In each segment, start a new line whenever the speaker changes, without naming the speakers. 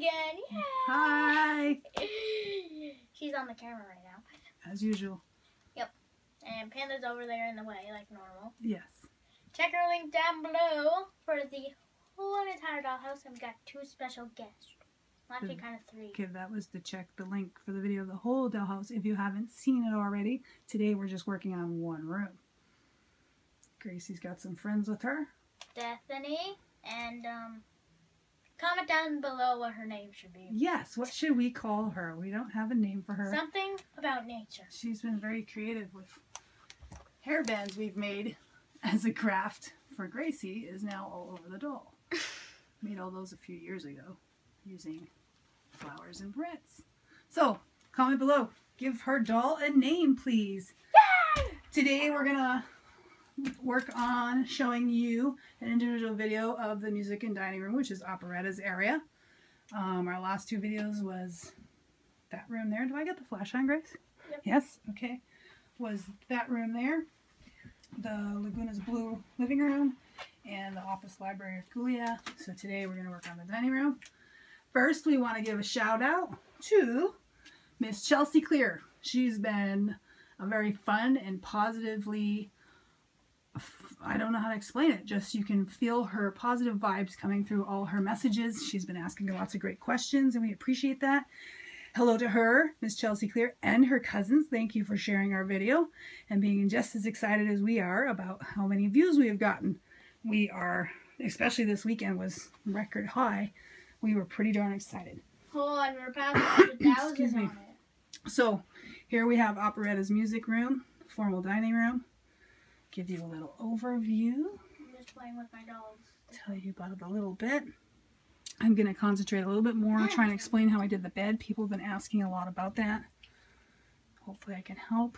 again. Yay!
Hi.
She's on the camera right now.
As usual.
Yep. And Panda's over there in the way, like normal.
Yes.
Check our link down below for the whole entire dollhouse, and we got 2 special guests. Well, actually, kind of 3.
Okay, that was to check the link for the video of the whole dollhouse. If you haven't seen it already, today we're just working on one room. Gracie's got some friends with her.
Bethany, and comment down below what her name should be.
Yes, what should we call her? We don't have a name for her.
Something about nature.
She's been very creative with hairbands we've made as a craft for Gracie is now all over the doll. Made all those a few years ago using flowers and bricks. So, comment below. Give her doll a name, please.
Yay!
Today we're going to work on showing you an individual video of the music and dining room, which is Operetta's area. Our last 2 videos was that room there. Do I get the flash on, Grace?
Yep.
Yes? Okay. Was that room there, the Laguna's Blue living room, and the office library of Julia. So today we're going to work on the dining room. First, we want to give a shout out to Miss Chelsea Clear. She's been a very fun and positively, I don't know how to explain it, just you can feel her positive vibes coming through all her messages. She's been asking lots of great questions, and we appreciate that. Hello to her, Miss Chelsea Clear, and her cousins. Thank you for sharing our video and being just as excited as we are about how many views we have gotten. We are, especially this weekend was record high. We were pretty darn excited.
Hold on, we're past 100,000
Excuse me.
on it.
So here we have Operetta's music room, formal dining room. Give you a little overview.
I'm just playing with my dolls.
Tell you about it a little bit. I'm going to concentrate a little bit more trying to explain how I did the bed. People have been asking a lot about that. Hopefully I can help.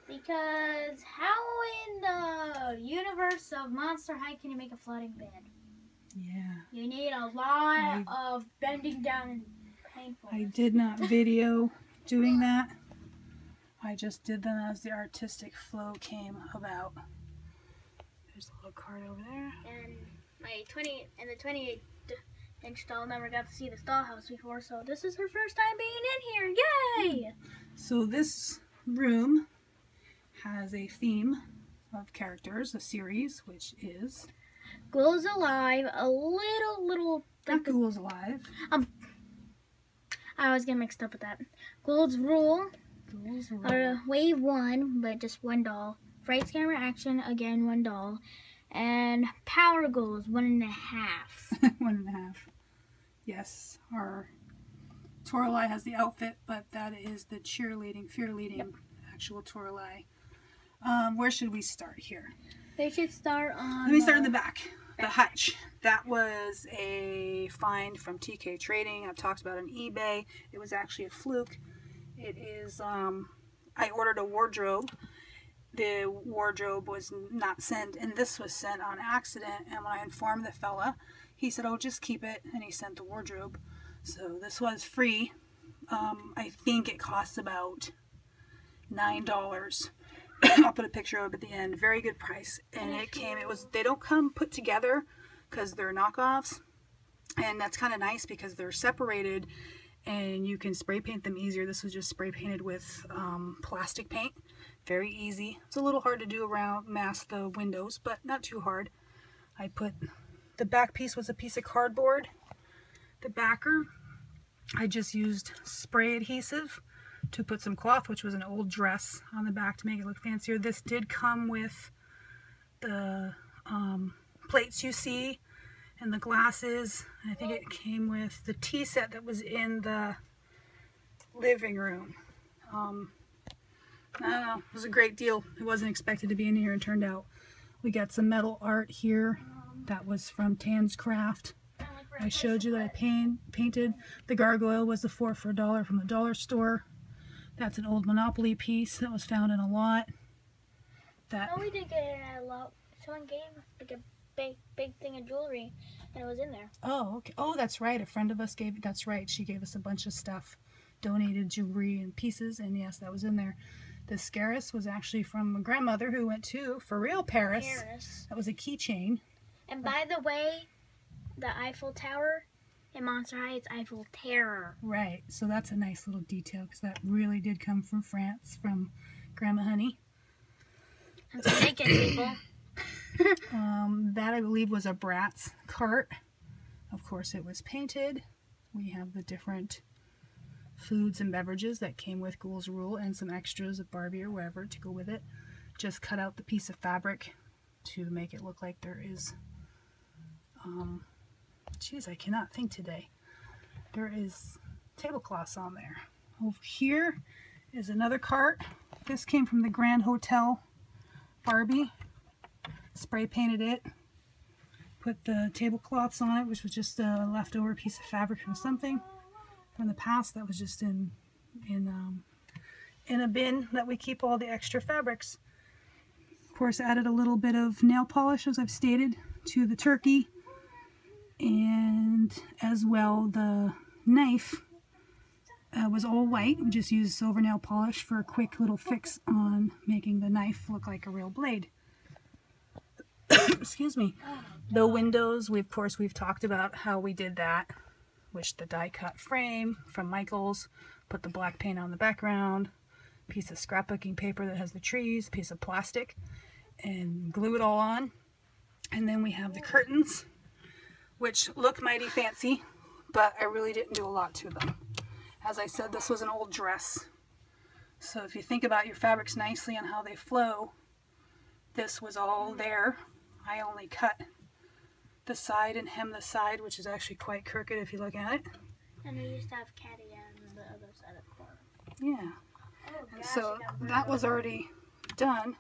Because how in the universe of Monster High can you make a floating bed?
Yeah.
You need a lot of bending down and painful.
I did not video doing that. I just did them as the artistic flow came about. There's a little card over there.
And my 28-inch doll never got to see this dollhouse before, so this is her first time being in here. Yay!
So this room has a theme of characters, a series, which is
Ghouls Alive, a little
not Ghouls Alive.
I always get mixed up with that. Ghouls Rule.
Ghouls Rule.
Wave 1, but just 1 doll. Frights Camera Action, again 1 doll. And Power Ghouls, 1.5.
1.5. Yes, our Toralei has the outfit, but that is the cheerleading, fear-leading actual Toralei. Where should we start here?
We should start on...
Let me start in the back. The hutch. That was a find from TK Trading. I've talked about it on eBay. It was actually a fluke. It is, I ordered a wardrobe. The wardrobe was not sent, and this was sent on accident. And when I informed the fella, he said, oh, just keep it. And he sent the wardrobe. So this was free. I think it costs about $9. I'll put a picture of it at the end. Very good price. And it came, they don't come put together because they're knockoffs. And that's kind of nice because they're separated and you can spray paint them easier. This was just spray painted with plastic paint. Very easy. It's a little hard to do around, mask the windows, but not too hard. I put, the back piece was a piece of cardboard. The backer, I just used spray adhesive to put some cloth, which was an old dress, on the back to make it look fancier. This did come with the plates you see and the glasses. I think it came with the tea set that was in the living room. I don't know, it was a great deal. It wasn't expected to be in here and turned out. We got some metal art here that was from Tan's Craft. I showed you that I painted. The gargoyle was the 4 for $1 from the dollar store. That's an old Monopoly piece that was found in a lot.
No, we did get a lot. Someone gave like a big thing of jewelry, and it was in there. Oh,
okay. Oh, that's right. A friend of us gave. That's right. She gave us a bunch of stuff, donated jewelry and pieces, and yes, that was in there. The Scarus was actually from a grandmother who went to, for real, Paris. That was a keychain.
And by the way, the Eiffel Tower in Monster High, it's Eiffel Terror.
Right, so that's a nice little detail because that really did come from France, from Grandma Honey.
And some naked people.
That I believe was a Bratz cart. Of course it was painted. We have the different foods and beverages that came with Ghouls Rule and some extras of Barbie or whatever to go with it. Just cut out the piece of fabric to make it look like there is, geez, I cannot think today. There is tablecloths on there. Over here is another cart. This came from the Grand Hotel Barbie. Spray painted it. Put the tablecloths on it, which was just a leftover piece of fabric from something from the past that was just in a bin that we keep all the extra fabrics. Of course, added a little bit of nail polish, as I've stated, to the turkey, and as well the knife was all white. We just used silver nail polish for a quick little fix on making the knife look like a real blade. Excuse me. The windows, we've talked about how we did that, which the die cut frame from Michael's, put the black paint on the background, piece of scrapbooking paper that has the trees, piece of plastic, and glue it all on. And then we have the curtains, which look mighty fancy, but I really didn't do a lot to them. As I said, this was an old dress. So if you think about your fabrics nicely and how they flow, this was all there. I only cut the side and hem the side, which is actually quite crooked if you look at it.
And we used to have Caddy on the other side of the corner.
Yeah.
Oh,
And so that was already done.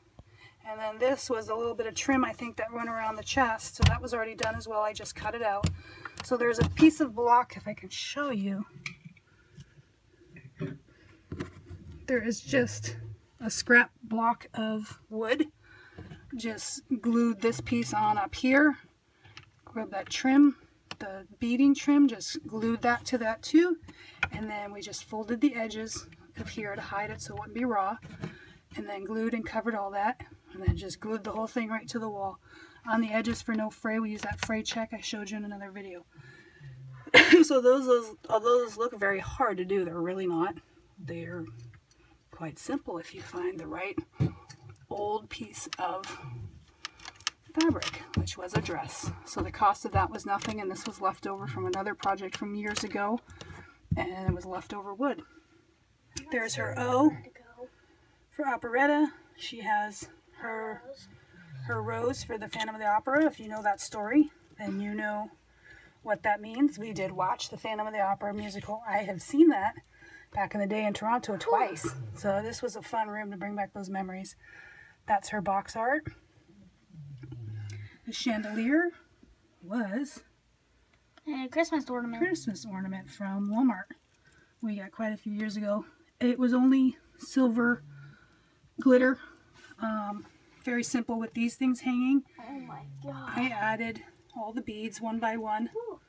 And then this was a little bit of trim, I think, that went around the chest. So that was already done as well. I just cut it out. So there's a piece of block, if I can show you. There is just a scrap block of wood. Just glued this piece on up here. Grab that trim, the beading trim, just glued that to that too. And then we just folded the edges of here to hide it so it wouldn't be raw. And then glued and covered all that. And then just glued the whole thing right to the wall. On the edges for no fray, we use that fray check I showed you in another video. So those, although those look very hard to do, they're really not. They're quite simple if you find the right old piece of fabric, which was a dress. So the cost of that was nothing, and this was left over from another project from years ago, and it was leftover wood. There's her O for Operetta. She has her rose for the Phantom of the Opera. If you know that story, then you know what that means. We did watch the Phantom of the Opera musical. I have seen that back in the day in Toronto twice. So this was a fun room to bring back those memories. That's her box art. The chandelier was
a Christmas ornament.
Christmas ornament from Walmart. We got quite a few years ago. It was only silver glitter. Very simple with these things hanging.
Oh my god.
I added all the beads one by one. Ooh.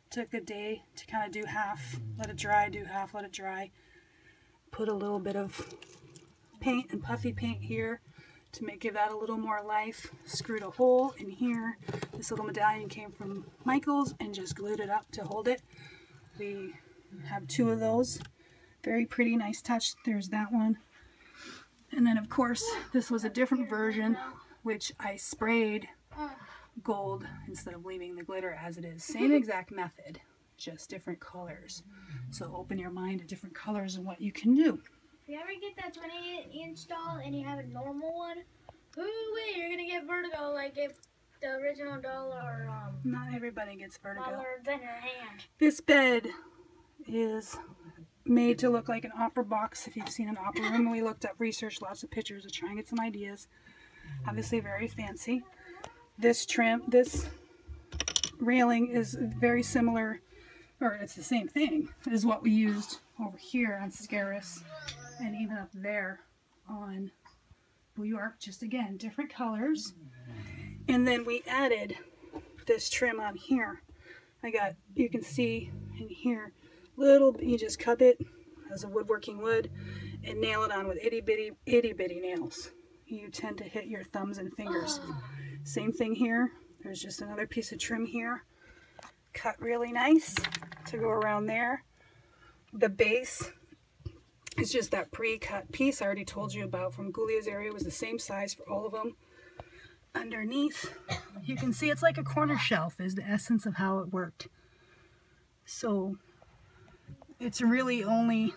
Took a day to kind of do half, let it dry, do half, let it dry. Put a little bit of paint and puffy paint here to give that a little more life. Screwed a hole in here. This little medallion came from Michael's and just glued it up to hold it. We have two of those. Very pretty, nice touch. There's that one. And then of course this was a different version, which I sprayed gold instead of leaving the glitter as it is. Same exact method, just different colors. So open your mind to different colors and what you can do.
If you ever get that 28-inch doll and you have a normal one, ooh wait, you're gonna get vertigo like if the original doll or
not everybody gets vertigo.
smaller than your hand.
This bed is made to look like an opera box. If you've seen an opera room, we looked up, researched lots of pictures to try and get some ideas. Obviously very fancy. This trim, this railing is very similar, or it's the same thing as what we used over here on Scaris and even up there on New York. Just again, different colors. And then we added this trim on here. You can see in here, you just cut it as a woodworking wood and nail it on with itty bitty nails. You tend to hit your thumbs and fingers. Same thing here. There's just another piece of trim here. cut really nice to go around there. The base is just that pre-cut piece I already told you about from Giulia's area. It was the same size for all of them. Underneath, you can see it's like a corner shelf is the essence of how it worked. So it's really only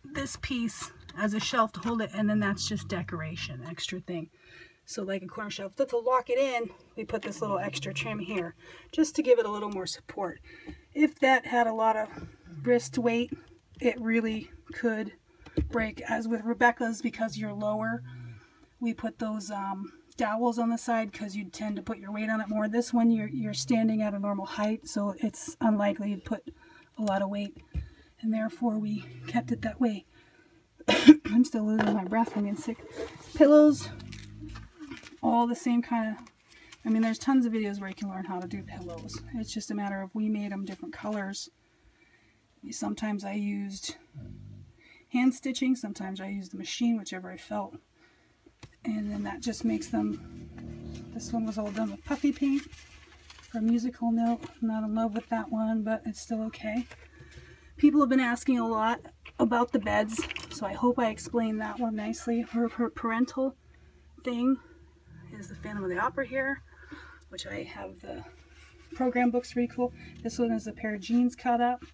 this piece as a shelf to hold it, and then that's just decoration, extra thing. So like a corner shelf, but to lock it in, we put this little extra trim here just to give it a little more support. If that had a lot of wrist weight, it really could break. As with Rebecca's, because you're lower, we put those dowels on the side because you tend to put your weight on it more. This one, you're standing at a normal height, so it's unlikely you'd put a lot of weight, and therefore we kept it that way. I'm still losing my breath from being sick. Pillows, all the same kind of, I mean, there's tons of videos where you can learn how to do pillows. It's just a matter of we made them different colors. Sometimes I used hand stitching, sometimes I used the machine, whichever I felt. And then that just makes them, this one was all done with puffy paint for a musical note. I'm not in love with that one, but it's still okay. People have been asking a lot about the beds, so I hope I explained that one nicely. Her parental thing is the Phantom of the Opera here, which I have the program books, really cool. This one is a pair of jeans cut up.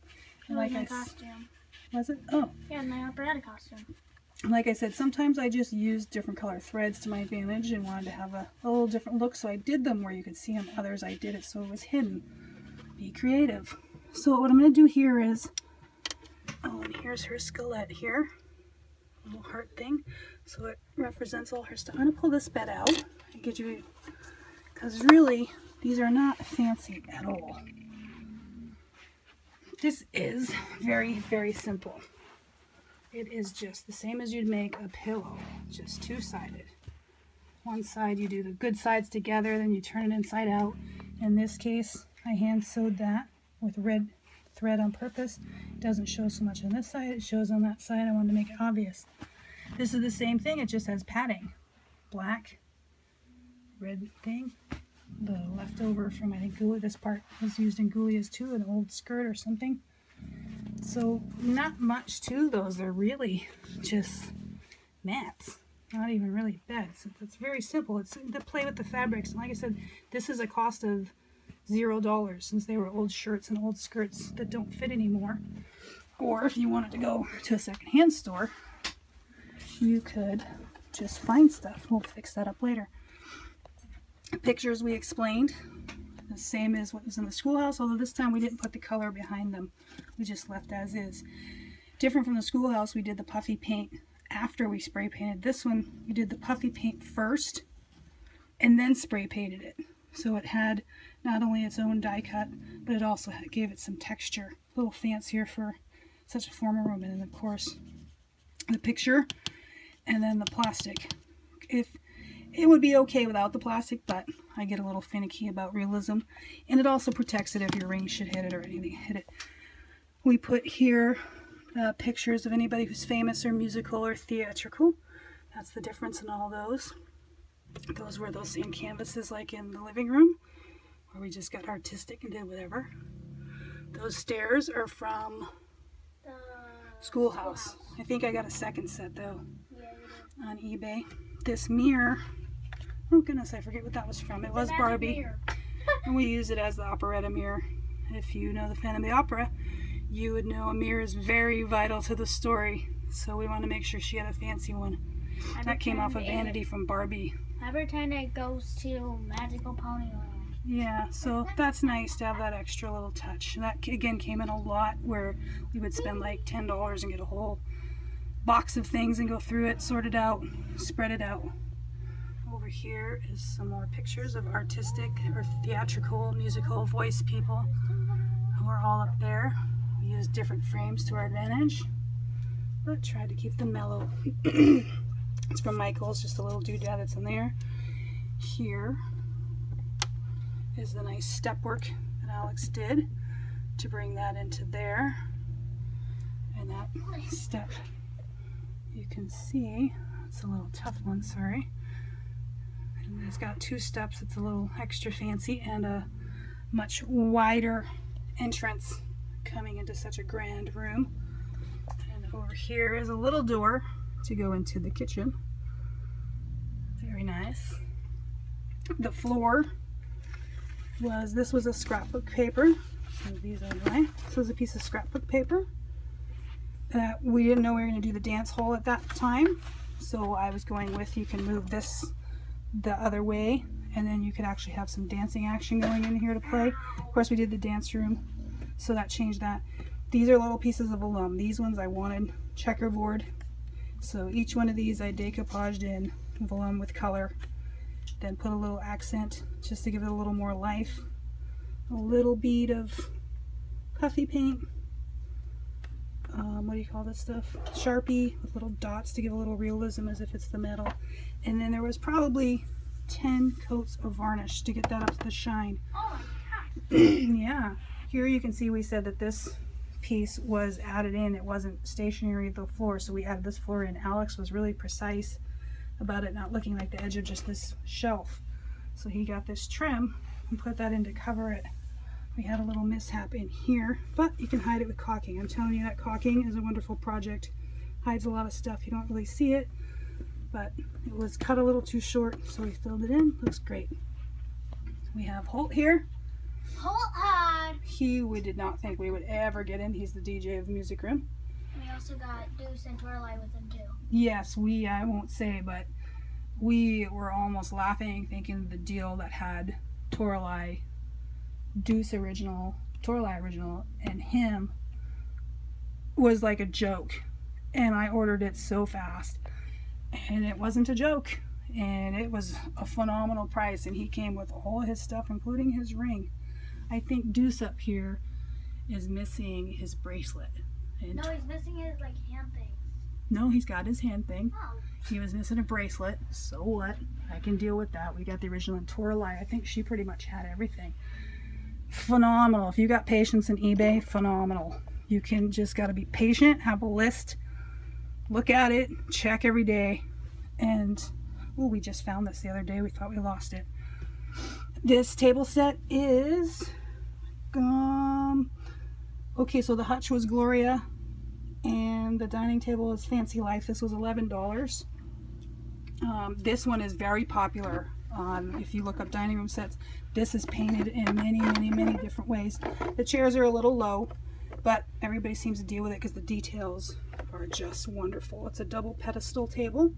And like
my costume.
Was it? Oh.
Yeah, my Operetta costume.
Like I said, sometimes I just used different color threads to my advantage and wanted to have a little different look, so I did them where you could see them. Others I did it so it was hidden. Be creative. So what I'm going to do here is, oh, and here's her skeleton here. Little heart thing. So it represents all her stuff. I'm going to pull this bed out and get you, because really, these are not fancy at all. This is very, very simple. It is just the same as you'd make a pillow, just two-sided. One side you do the good sides together, then you turn it inside out. In this case, I hand sewed that with red thread on purpose. It doesn't show so much on this side, it shows on that side. I wanted to make it obvious. This is the same thing, it just has padding. Black, red thing. The leftover from, I think, Giulia, this part was used in Giulia's too, an old skirt or something. So not much to those. They're really just mats, not even really beds. It's very simple. It's to play with the fabrics. And like I said, this is a cost of $0 since they were old shirts and old skirts that don't fit anymore. Or if you wanted to go to a secondhand store, you could just find stuff. We'll fix that up later. Pictures we explained, the same as what was in the schoolhouse, although this time we didn't put the color behind them. We just left as is. Different from the schoolhouse, we did the puffy paint after we spray painted. This one, we did the puffy paint first and then spray painted it. So it had not only its own die cut, but it also gave it some texture. A little fancier for such a formal room. And then of course, the picture and then the plastic. If it would be okay without the plastic, but I get a little finicky about realism. And it also protects it if your ring should hit it or anything hit it. We put here pictures of anybody who's famous or musical or theatrical. That's the difference in all those. Those were those same canvases like in the living room, where we just got artistic and did whatever. Those stairs are from Schoolhouse. I think I got a second set though on eBay. This mirror, oh goodness, I forget what that was from. It was Barbie. And we use it as the Operetta mirror. If you know the Phantom of the Opera, you would know a mirror is very vital to the story. So we want to make sure she had a fancy one. That came off of Vanity from Barbie.
Every time it goes to Magical Ponyland.
Yeah, so that's nice to have that extra little touch. And that again came in a lot, where we would spend like $10 and get a whole box of things and go through it, sort it out, spread it out. Over here is some more pictures of artistic or theatrical, musical voice people who are all up there. We used different frames to our advantage, but tried to keep them mellow. It's from Michael's, just a little doodad that's in there. Here is the nice step work that Alex did to bring that into there. And that step, you can see, it's a little tough one, sorry. And it's got two steps, it's a little extra fancy, and a much wider entrance coming into such a grand room. And over here is a little door to go into the kitchen. Very nice. The floor was, this was a scrapbook paper. So these are mine. This was a piece of scrapbook paper. We didn't know we were going to do the dance hall at that time. So I was going with, you can move this the other way, and then you could actually have some dancing action going in here to play. Of course, we did the dance room, so that changed that. These are little pieces of alum. These ones I wanted checkerboard. So each one of these I decoupaged in with alum with color. Then put a little accent just to give it a little more life. A little bead of puffy paint. What do you call this stuff? Sharpie with little dots to give a little realism as if it's the metal. And then there was probably 10 coats of varnish to get that up to the shine.
Oh
yeah. Here you can see we said that this piece was added in. It wasn't stationary to the floor, so we added this floor in. Alex was really precise about it not looking like the edge of just this shelf. So he got this trim and put that in to cover it. We had a little mishap in here, but you can hide it with caulking. I'm telling you, that caulking is a wonderful project. Hides a lot of stuff. You don't really see it, but it was cut a little too short, so we filled it in. Looks great. We have Holt here.
Holt Hyde.
We did not think we would ever get him. He's the DJ of the music room.
We also got Deuce and Torlai with him too.
Yes, I won't say, but we were almost laughing thinking the deal that had Torlai, Deuce original, Torlai original, and him was like a joke. And I ordered it so fast. And it wasn't a joke. And it was a phenomenal price. And he came with all his stuff, including his ring. I think Deuce up here is missing his bracelet. And
No, he's missing his like hand things.
no, he's got his hand thing.
Oh.
He was missing a bracelet. So what? I can deal with that. We got the original in Torlai. I think she pretty much had everything. Phenomenal. If you got patience in eBay, phenomenal. You can just got to be patient, have a list, look at it, check every day. And oh, we just found this the other day. We thought we lost it. This table set is okay, so the hutch was Gloria and the dining table is Fancy Life. This was $11. This one is very popular. If you look up dining room sets, this is painted in many different ways. The chairs are a little low, but everybody seems to deal with it because the details are just wonderful. It's a double pedestal table.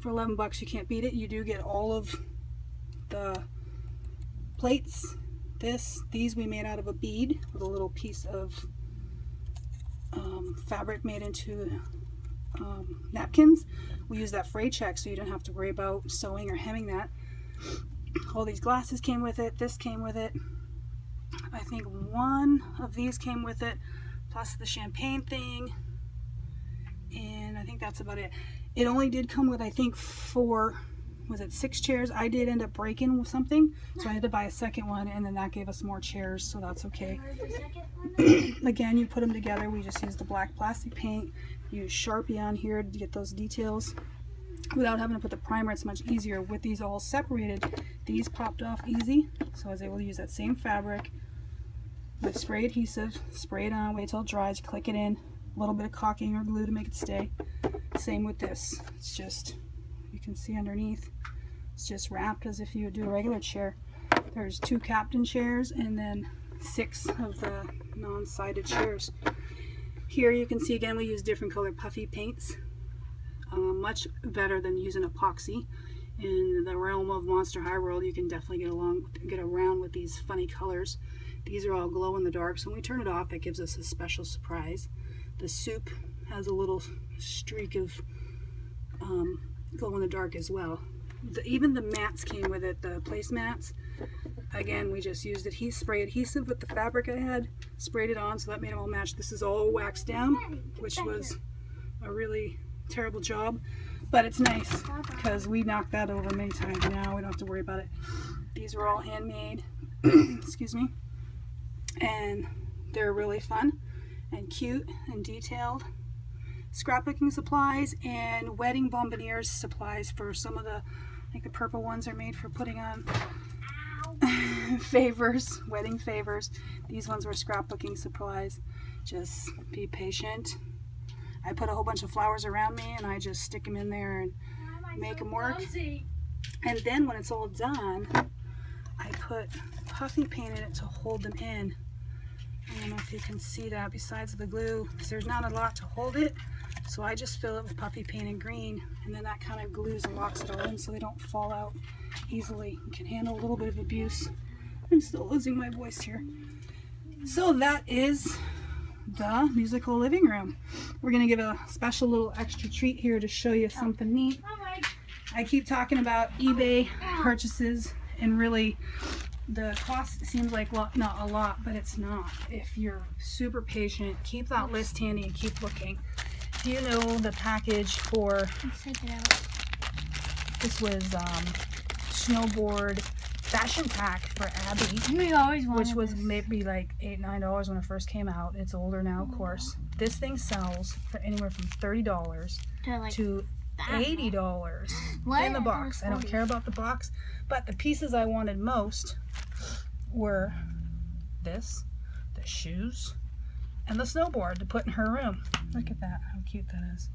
For $11, you can't beat it. You do get all of the plates. These we made out of a bead with a little piece of fabric made into napkins. We use that fray check so you don't have to worry about sewing or hemming that. All these glasses came with it. This came with it. I think one of these came with it, plus the champagne thing. And I think that's about it. It only did come with, I think, 6 chairs. I did end up breaking something, so I had to buy a second one, and then that gave us more chairs, so that's okay.
Where's the second one?
Again, you put them together. We just used the black plastic paint. Use Sharpie on here to get those details. Without having to put the primer, it's much easier. With these all separated, these popped off easy, so I was able to use that same fabric with spray adhesive, spray it on, wait till it dries, click it in, a little bit of caulking or glue to make it stay. Same with this. It's just, you can see underneath, it's just wrapped as if you would do a regular chair. There's 2 captain chairs and then 6 of the non-sided chairs. Here you can see again we use different color puffy paints. Much better than using epoxy. In the realm of Monster High World, you can definitely get around with these funny colors. These are all glow in the dark, so when we turn it off, it gives us a special surprise. The soup has a little streak of glow in the dark as well. Even the mats came with it, the placemats. Again, we just used spray adhesive with the fabric I had, sprayed it on, so that made them all match. This is all waxed down, which was a really terrible job, but it's nice because we knocked that over many times. Now we don't have to worry about it. These were all handmade. Excuse me. And they're really fun and cute and detailed. Scrapbooking supplies and wedding bomboniers supplies for some of the, I think the purple ones are made for putting on favors, wedding favors. These ones were scrapbooking supplies. Just be patient. I put a whole bunch of flowers around me and I just stick them in there and make them work. And then when it's all done, I put puffy paint in it to hold them in. I don't know if you can see that besides the glue, because there's not a lot to hold it. So I just fill it with puffy paint and green, and then that kind of glues and locks it all in so they don't fall out easily. You can handle a little bit of abuse. I'm still losing my voice here. So that is the musical living room. We're going to give a special little extra treat here to show you something neat. I keep talking about eBay purchases, and really the cost seems like not a lot, but it's not. If you're super patient, keep that list handy and keep looking. Do you know the package for,
let's take it out.
This was snowboard fashion pack for Abby,
We always wanted
which was
this.
maybe like $8, $9 when it first came out. It's older now, of course. This thing sells for anywhere from $30
like
to $80
What?
in the box. I don't care about the box, but the pieces I wanted most were this, the shoes, and the snowboard to put in her room. Look at that, how cute that is.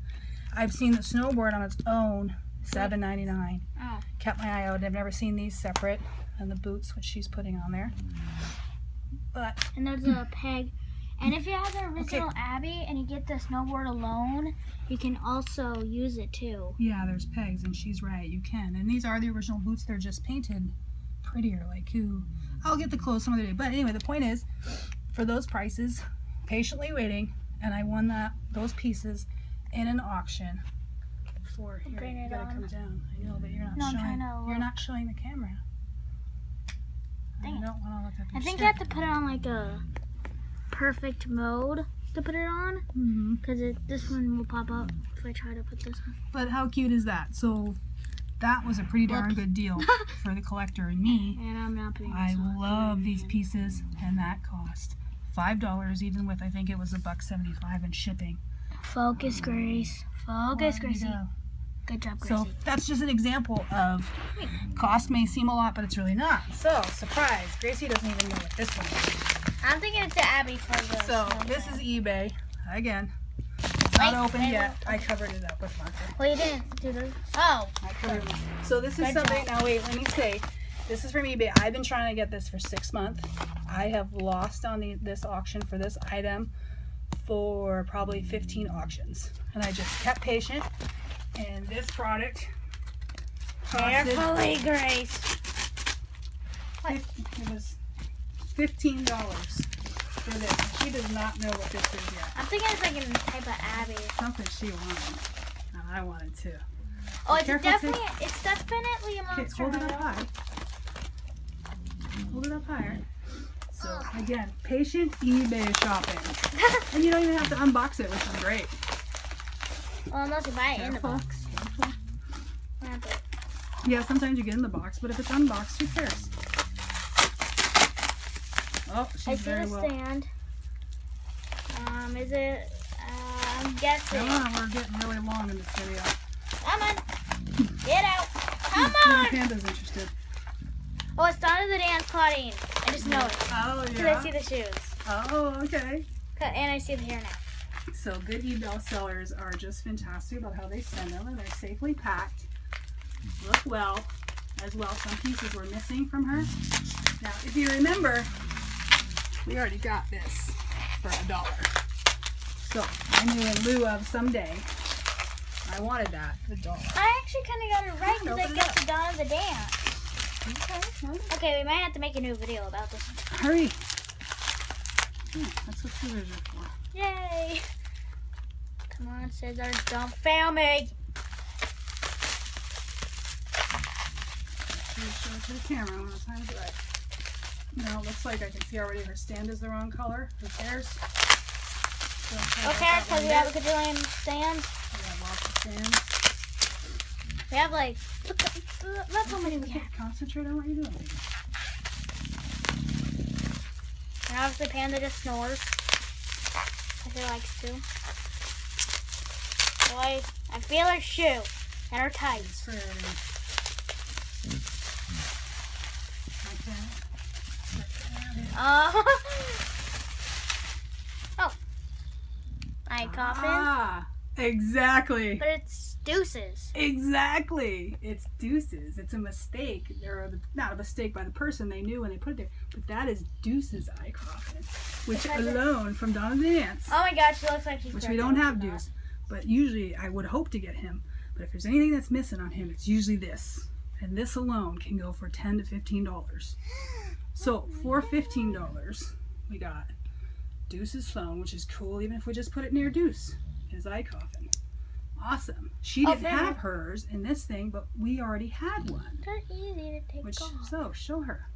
I've seen the snowboard on its own, $7.99.
Oh.
Kept my eye out. I've never seen these separate, and the boots, which she's putting on there. But
And there's a peg. And if you have the original
Okay.
Abby and you get the snowboard alone, you can also use it too.
yeah, there's pegs, and she's right, you can. And these are the original boots. They're just painted prettier. Like who? I'll get the clothes some other day. But anyway, the point is, for those prices, patiently waiting, and I won those pieces in an auction. For here,
Bring
you
it
gotta
on.
come down. I know, but you're not
No, I'm
showing.
trying to
You're
look.
not showing the camera.
Dang
I
it.
don't want to look at the
I think you have to put it on like a perfect mode to put it on, because this one will pop up if I try to put this on.
But how cute is that? So that was a pretty darn
Whoops.
good deal for the collector and me.
And I'm not putting
I
this on.
love these pieces, and that cost $5, even with I think it was $1.75 in shipping.
Focus, Grace. Focus,
There you
Gracie.
go.
Good job, Gracie.
So that's just an example of cost may seem a lot, but it's really not. So surprise, Gracie doesn't even know what this one is.
I'm thinking it's the Abby for the
So
snowball.
this is eBay again. It's not
Wait,
open
wait,
yet.
wait.
I covered it up with marker.
Well, you didn't do this. Oh.
I covered it up. So this is
Good
something.
job.
Now wait, let me say. This is from eBay. I've been trying to get this for 6 months. I have lost on this auction for this item for probably 15 auctions, and I just kept patient. And this product costed,
Carefully, Grace.
it was $15 for this. She does not know what this is yet.
I'm thinking it's like a type of Abby.
Something she wanted, and I wanted too.
Oh, it's
Careful,
definitely a
Okay,
monster.
hold it up high. Hold it up higher. So again, patient eBay shopping, and you don't even have to unbox it, which is great.
Well, unless you buy it in the
Careful.
box.
Yeah, sometimes you get in the box, but if it's unboxed, who cares? Oh,
I
she's
see
very
the
well.
stand. Is it? I'm guessing.
Come on, we're getting really long in this video.
Come on. Get out. Come
Maybe
on.
Panda's interested.
Oh, it started the dance, Claudine. I just know it.
Oh,
Because
yeah.
I see the shoes.
Oh, okay.
And I see the hair now.
So good eBay sellers are just fantastic about how they send them, and they're safely packed. Look well, as well. Some pieces were missing from her. Now, if you remember, we already got this for $1. So I knew in lieu of someday, I wanted that for $1.
I actually kind of got it right because I
Open it
guess
up.
the dawn of the dance.
Okay,
Okay, we might have to make a new video about this one.
hurry. Yeah, that's what scissors are for.
Yay! Come on, scissors, don't fail me.
Show it to the camera when it's time to right. No, it looks like I can see already her stand is the wrong color. Who cares? So
Okay, because we have a gajillion stands.
We have lots of stands.
We have like, look how many we have.
Concentrate on what you're doing.
And obviously Panda just snores. If he likes to. Boy, I feel her shoe and her tights.
It's for everything. Okay.
Oh. My coffin.
Ah, exactly.
But it's deuces.
Exactly. It's deuces. It's a mistake. Not a mistake by the person. They knew when they put it there. But that is Deuce's eye coffin. Which alone from Donna the Dance.
Oh my gosh, she looks like she's
which we don't have Deuce. But usually I would hope to get him. But if there's anything that's missing on him, it's usually this. And this alone can go for $10 to $15. So for $15, we got Deuce's phone, which is cool even if we just put it near Deuce. His eye coffin. Awesome. She didn't have hers in this thing, but we already had one.
They're easy to take off.
So show her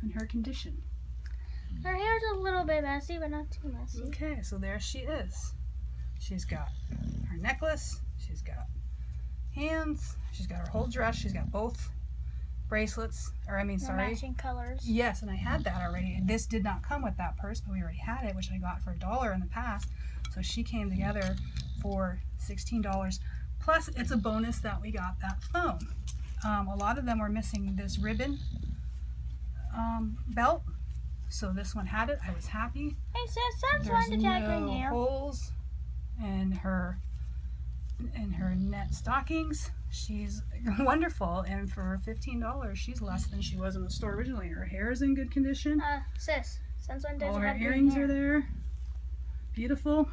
in her condition.
Her hair's a little bit messy, but not too messy.
Okay, so there she is. She's got her necklace. She's got hands. She's got her whole dress. She's got both bracelets. Or
matching colors.
Yes, and I had that already. This did not come with that purse, but we already had it, which I got for $1 in the past. So she came together for $16. Plus, it's a bonus that we got that phone. A lot of them were missing this ribbon belt. So this one had it. I was happy.
Hey sis, that's fun to tag her nail.
Holes in her net stockings. She's wonderful, and for $15, she's less than she was in the store originally. Her hair is in good condition.
Sis, since when does
all
you
her
have
earrings are there. Beautiful.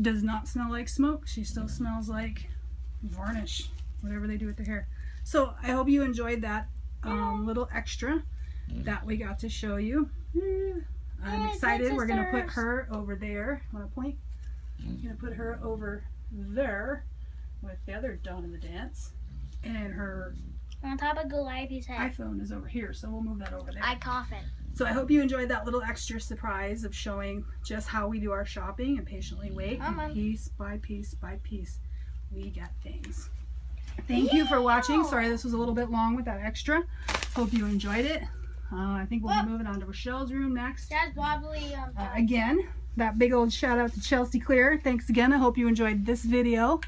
Does not smell like smoke. She still smells like varnish, whatever they do with their hair. So I hope you enjoyed that little extra that we got to show you. I'm excited. We're gonna put her over there. Want to point? I'm gonna put her over there with the other Donna the Dance, and her
on top of Goliath's head.
iPhone is over here, so we'll move that over there.
Eye coffin.
So I hope you enjoyed that little extra surprise of showing just how we do our shopping and patiently wait. And piece by piece by piece, we get things. Thank you for watching. Sorry this was a little bit long with that extra. Hope you enjoyed it. I think we'll be moving on to Rochelle's room next.
Dad's wobbly.
Again, that big old shout out to Chelsea Clear. Thanks again. I hope you enjoyed this video.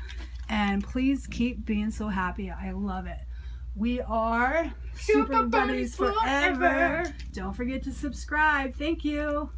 And please keep being so happy. I love it. We are Super Buddies Forever. Don't forget to subscribe. Thank you.